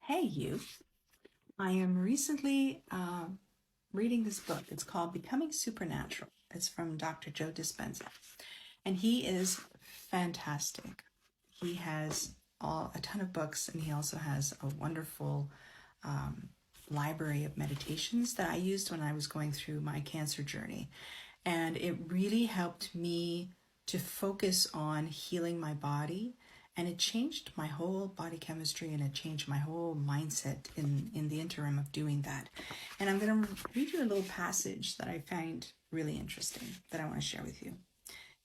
Hey, you. I am recently reading this book. It's called Becoming Supernatural. It's from Dr. Joe Dispenza. And he is fantastic. He has a ton of books, and he also has a wonderful library of meditations that I used when I was going through my cancer journey. And it really helped me to focus on healing my body, and it changed my whole body chemistry, and it changed my whole mindset in the interim of doing that. And I'm going to read you a little passage that I find really interesting that I want to share with you.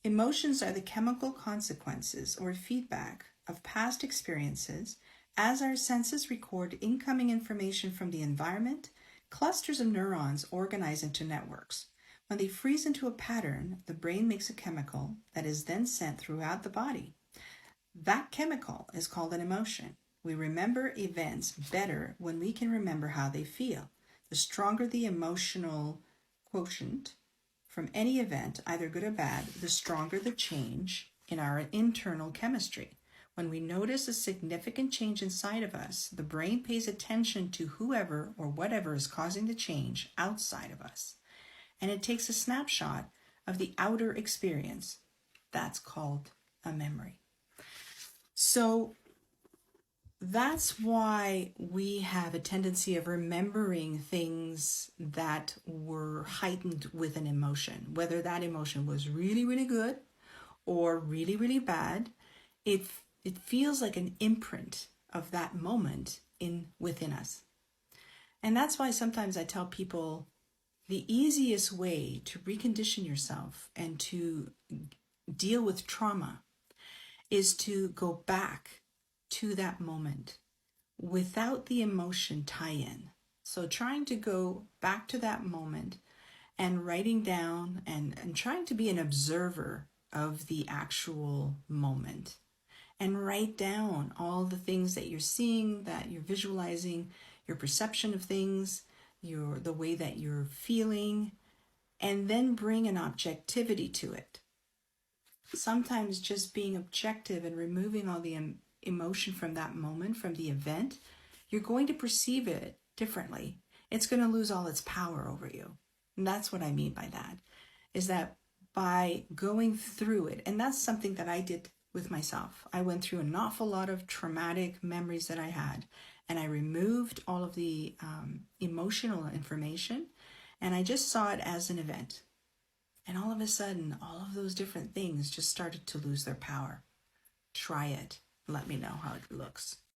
Emotions are the chemical consequences or feedback of past experiences. As our senses record incoming information from the environment, clusters of neurons organize into networks. When they freeze into a pattern, the brain makes a chemical that is then sent throughout the body. That chemical is called an emotion. We remember events better when we can remember how they feel. The stronger the emotional quotient from any event, either good or bad, the stronger the change in our internal chemistry. When we notice a significant change inside of us, the brain pays attention to whoever or whatever is causing the change outside of us. And it takes a snapshot of the outer experience. That's called a memory. So that's why we have a tendency of remembering things that were heightened with an emotion, whether that emotion was really, really good or really, really bad. It feels like an imprint of that moment within us. And that's why sometimes I tell people the easiest way to recondition yourself and to deal with trauma is to go back to that moment without the emotion tie-in. So trying to go back to that moment and writing down and trying to be an observer of the actual moment, and write down all the things that you're seeing, that you're visualizing, your perception of things, the way that you're feeling, and then bring an objectivity to it. Sometimes just being objective and removing all the emotion from that moment, from the event, you're going to perceive it differently. It's going to lose all its power over you. And that's what I mean by that, is that by going through it, and that's something that I did with myself. I went through an awful lot of traumatic memories that I had, and I removed all of the emotional information, and I just saw it as an event. And all of a sudden, all of those different things just started to lose their power. Try it. Let me know how it looks.